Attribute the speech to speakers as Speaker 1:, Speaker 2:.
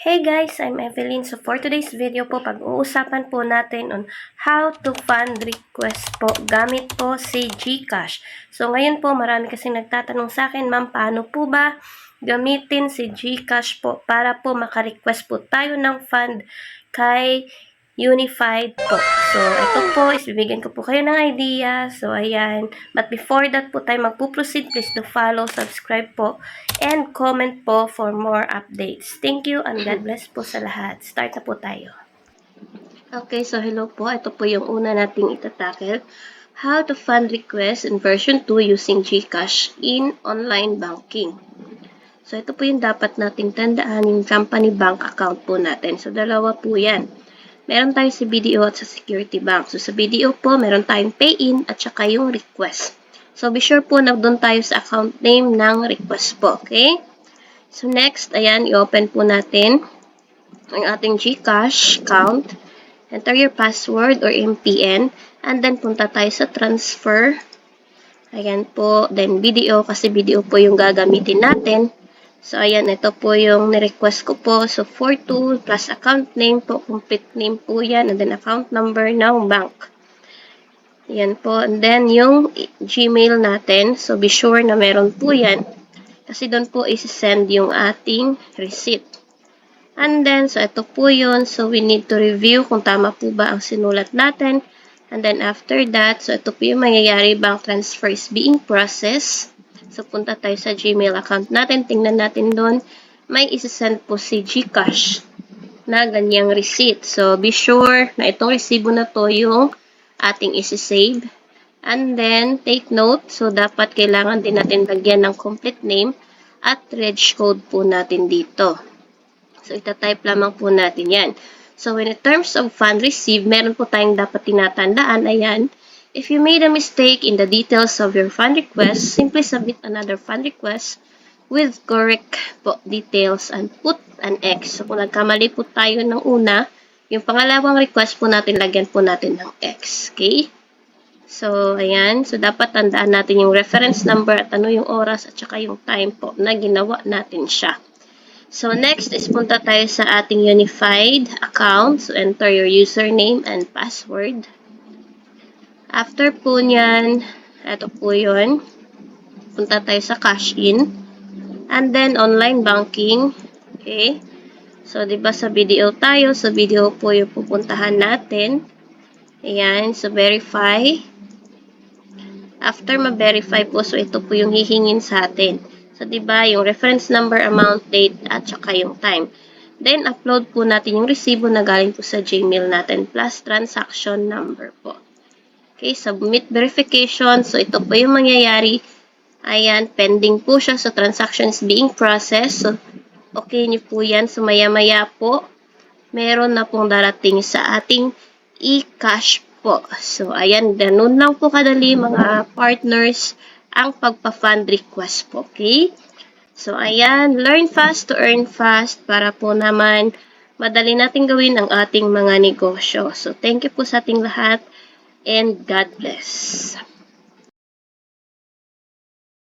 Speaker 1: Hey guys, I'm Evelyn. So for today's video po, pag-uusapan po natin on how to fund request po gamit po si GCash. So ngayon po, marami kasi nagtatanong sa akin, ma'am, paano po ba gamitin si GCash po para po maka-request po tayo ng fund kay Unified po. So, ito po, bibigyan ko po kayo ng idea. So, ayan. But before that po tayo magpo-proceed, please do follow, subscribe po, and comment po for more updates. Thank you and God bless po sa lahat. Start na po tayo. Okay, so hello po. Ito po yung una nating itatackle. How to fund request in version 2 using GCash in online banking. So, ito po yung dapat nating tandaan yung company bank account po natin. So, dalawa po yan. Meron tayo sa BDO at sa Security Bank. So, sa BDO po, meron tayong pay-in at saka yung request. So, be sure po na doon tayo sa account name ng request po. Okay? So, next, ayan, i-open po natin ang ating GCash account. Enter your password or MPN. And then, punta tayo sa transfer. Ayan po. Then, BDO kasi BDO po yung gagamitin natin. So, ayan, ito po yung ni-request ko po. So, 42 plus account name po, complete name po yan, and then account number ng bank. Ayan po. And then, yung Gmail natin. So, be sure na meron po yan. Kasi doon po isi-send yung ating receipt. And then, so, ito po yun. So, we need to review kung tama po ba ang sinulat natin. And then, after that, so, ito po yung mangyayari, bank transfer is being processed. So, punta tayo sa Gmail account natin. Tingnan natin doon. May isasend po si GCash na ganyang receipt. So, be sure na itong resibo na to yung ating isisave. And then, take note. So, dapat kailangan din natin lagyan ng complete name at reg code po natin dito. So, itatype lamang po natin yan. So, in terms of fund received, meron po tayong dapat tinatandaan. Ayan. If you made a mistake in the details of your fund request, simply submit another fund request with correct po details and put an X. So, kung nagkamali po tayo ng una, yung pangalawang request po natin, lagyan po natin ng X. Okay? So, ayan. So, dapat tandaan natin yung reference number at ano yung oras at saka yung time po na ginawa natin siya. So, next is punta tayo sa ating unified account. So, enter your username and password. After po nyan, ito po yun. Punta tayo sa cash in. And then, online banking. Okay. So, diba sa video tayo? Sa video po yung pupuntahan natin. Ayan. So, verify. After ma-verify po, so ito po yung hihingin sa atin. So, diba, yung reference number, amount, date, at saka yung time. Then, upload po natin yung resibo na galing po sa Gmail natin plus transaction number po. Okay, submit verification. So, ito po yung mangyayari. Ayan, pending po siya. So, transaction is being processed. So, okay nyo po yan. So, maya-maya po, meron na pong darating sa ating e-cash po. So, ayan, ganun lang po kadali mga partners ang pagpa-fund request po. Okay? So, ayan, learn fast to earn fast para po naman madali natin gawin ang ating mga negosyo. So, thank you po sa ating lahat and God bless.